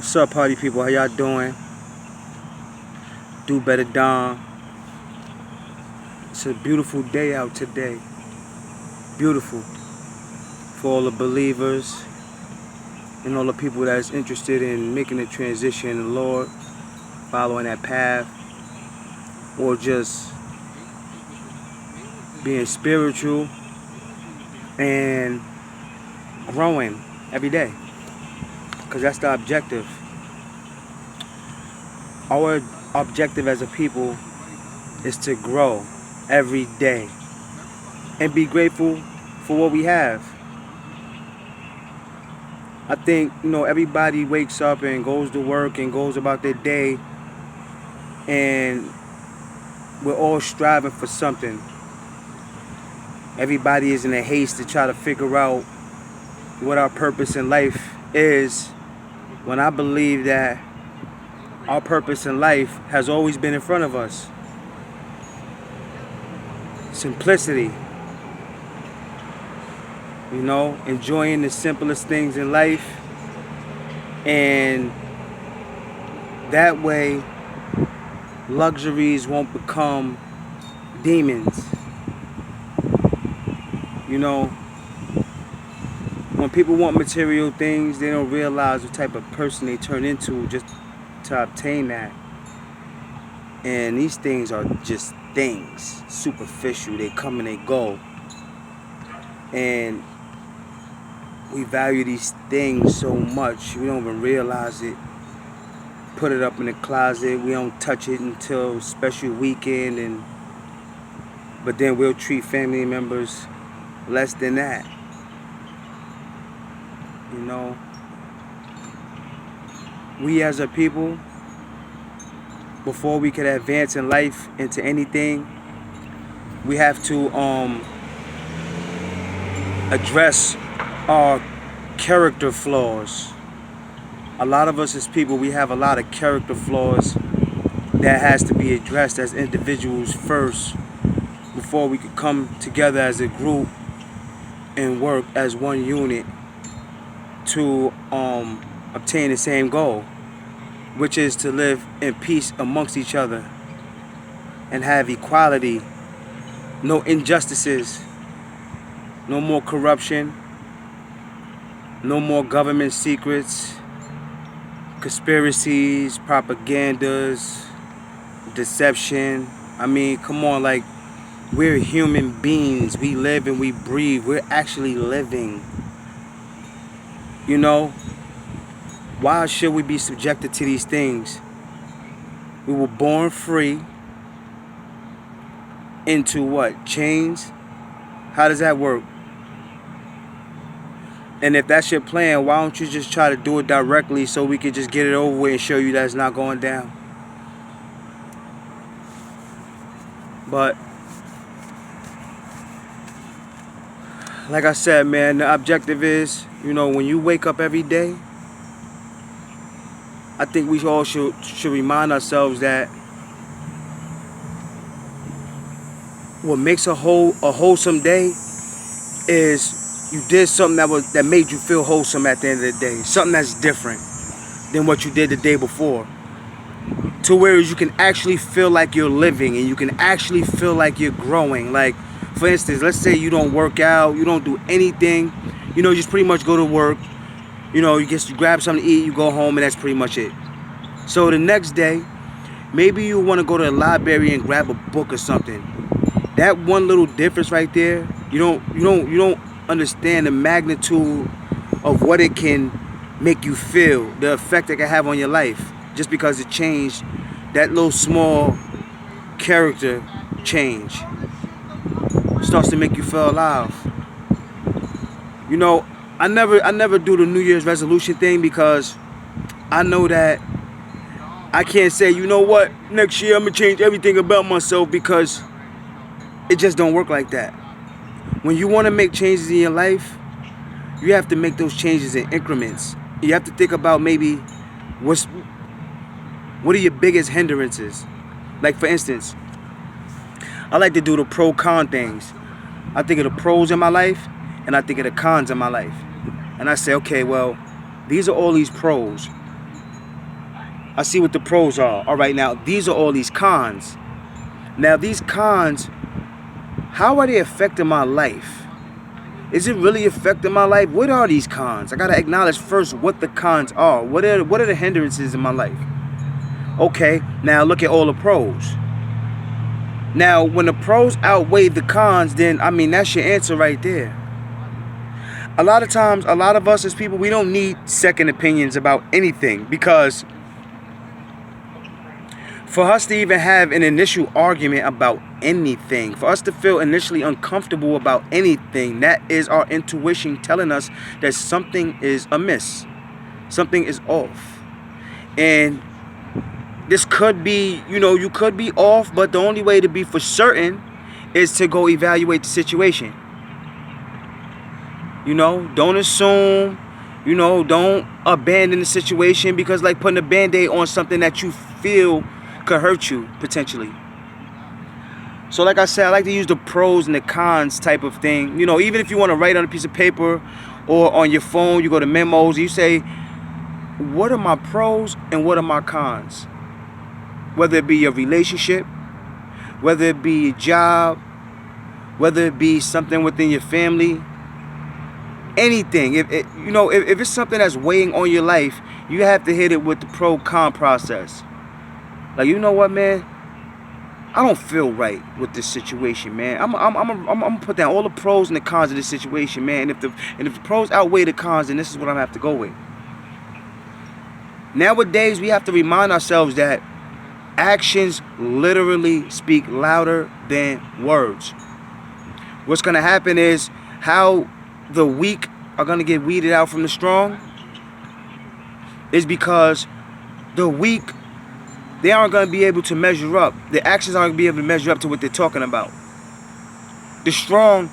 What's up, party people? How y'all doing? Do better, Dom. It's a beautiful day out today. Beautiful for all the believers and all the people that's interested in making the transition in the Lord, following that path, or just being spiritual and growing every day. Because that's the objective. Our objective as a people is to grow every day and be grateful for what we have. I think, everybody wakes up and goes to work and goes about their day, and we're all striving for something. Everybody is in a haste to try to figure out what our purpose in life is, when I believe that our purpose in life has always been in front of us. Simplicity. Enjoying the simplest things in life, and that way luxuries won't become demons. When people want material things, they don't realize what type of person they turn into just to obtain that. And these things are just things, superficial. They come and they go. And we value these things so much, we don't even realize it. Put it up in the closet. We don't touch it until special weekend, but then we'll treat family members less than that. We as a people, before we can advance in life into anything, we have to address our character flaws. A lot of us as people, we have a lot of character flaws that has to be addressed as individuals first, before we could come together as a group and work as one unit to obtain the same goal, which is to live in peace amongst each other and have equality, no injustices, no more corruption, no more government secrets, conspiracies, propagandas, deception. I mean, come on, like, we're human beings. We live and we breathe. We're actually living. Why should we be subjected to these things? We were born free into what? Chains? How does that work? And if that's your plan, why don't you just try to do it directly so we can just get it over with and show you that it's not going down? But like I said, man, the objective is, when you wake up every day, I think we all should remind ourselves that what makes a wholesome day is you did something that made you feel wholesome at the end of the day. Something that's different than what you did the day before. To where you can actually feel like you're living and you can actually feel like you're growing. Like, for instance, let's say you don't work out, you don't do anything, you just pretty much go to work, you grab something to eat, you go home, and that's pretty much it. So the next day, maybe you want to go to the library and grab a book or something. That one little difference right there, you don't understand the magnitude of what it can make you feel, the effect it can have on your life, just because it changed. That little small character change starts to make you feel alive. I never do the New Year's resolution thing, because I know that I can't say, what, next year I'm gonna change everything about myself, because it just don't work like that. When you want to make changes in your life, you have to make those changes in increments. You have to think about maybe what are your biggest hindrances. Like, for instance, I like to do the pro-con things. I think of the pros in my life, and I think of the cons in my life. And I say, okay, well, these are all these pros. I see what the pros are. All right, now these are all these cons. Now these cons, how are they affecting my life? Is it really affecting my life? What are these cons? I gotta acknowledge first what the cons are. What are the hindrances in my life? Okay, now look at all the pros. Now, when the pros outweigh the cons, then, I mean, that's your answer right there. A lot of times, a lot of us as people, we don't need second opinions about anything, because for us to even have an initial argument about anything, for us to feel initially uncomfortable about anything, that is our intuition telling us that something is amiss. Something is off. And this could be, you could be off, but the only way to be for certain is to go evaluate the situation. Don't assume, don't abandon the situation, because like putting a band-aid on something that you feel could hurt you potentially. So like I said, I like to use the pros and the cons type of thing. Even if you want to write on a piece of paper or on your phone, you go to memos, you say, what are my pros and what are my cons? Whether it be your relationship, whether it be your job, whether it be something within your family, anything. If it's something that's weighing on your life, you have to hit it with the pro-con process. Like, you know what, man? I don't feel right with this situation, man. I'm gonna put down all the pros and the cons of this situation, man. And if the pros outweigh the cons, then this is what I'm gonna have to go with. Nowadays, we have to remind ourselves that actions literally speak louder than words. What's gonna happen is how the weak are gonna get weeded out from the strong is because the weak, they aren't going to be able to measure up. The actions aren't going to be able to measure up to what they're talking about. The strong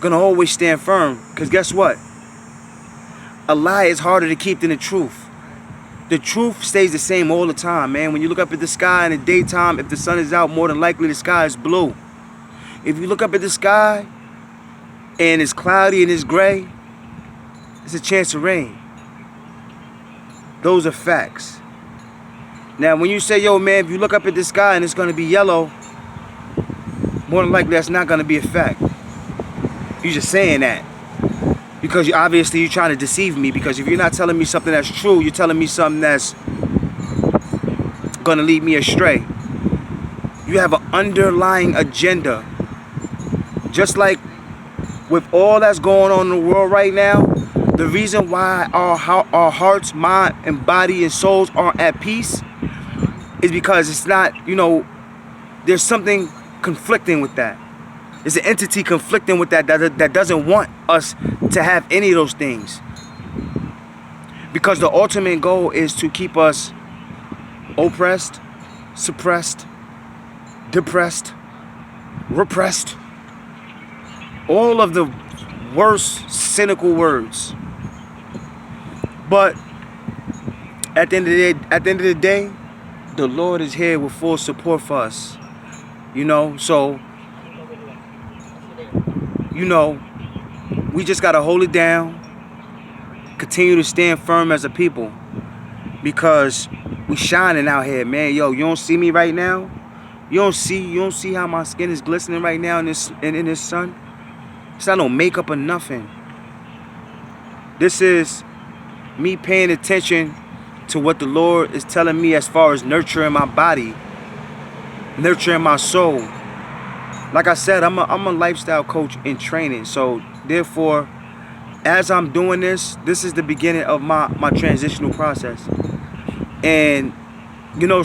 going to always stand firm. Because guess what? A lie is harder to keep than the truth. The truth stays the same all the time, man. When you look up at the sky in the daytime, if the sun is out, more than likely the sky is blue. If you look up at the sky and it's cloudy and it's gray, it's a chance of rain. Those are facts. Now, when you say, yo, man, if you look up at the sky and it's going to be yellow, more than likely that's not going to be a fact. You're just saying that because you're trying to deceive me, because if you're not telling me something that's true, you're telling me something that's going to lead me astray. You have an underlying agenda. Just like with all that's going on in the world right now, the reason why our hearts, mind, and body and souls aren't at peace is because it's not, there's something conflicting with that. There's an entity conflicting with that doesn't want us to have any of those things. Because the ultimate goal is to keep us oppressed, suppressed, depressed, repressed. All of the worst cynical words. But at the end of the day, the Lord is here with full support for us. So, we just got to hold it down, continue to stand firm as a people, because we shining out here, man. Yo, you don't see me right now? You don't see how my skin is glistening right now in this sun? It's not no makeup or nothing. This is me paying attention to what the Lord is telling me as far as nurturing my body, nurturing my soul. Like I said, I'm a lifestyle coach in training. So therefore, as I'm doing this is the beginning of my transitional process. And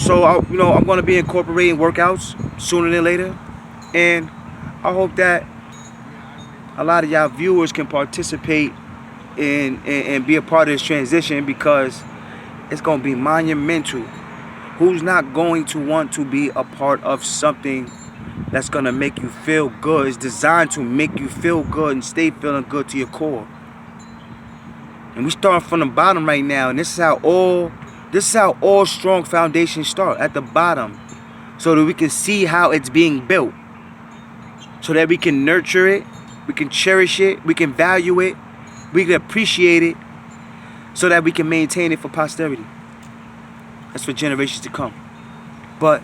so I'm going to be incorporating workouts sooner than later. And I hope that a lot of y'all viewers can participate and be a part of this transition, because it's going to be monumental. Who's not going to want to be a part of something that's going to make you feel good? It's designed to make you feel good and stay feeling good to your core. And we start from the bottom right now, and this is how all strong foundations start, at the bottom, so that we can see how it's being built, so that we can nurture it, we can cherish it, we can value it, we can appreciate it, so that we can maintain it for posterity. That's for generations to come. But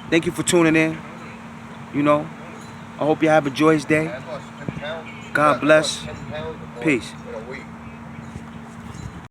thank you for tuning in. You know, I hope you have a joyous day. God bless. Peace.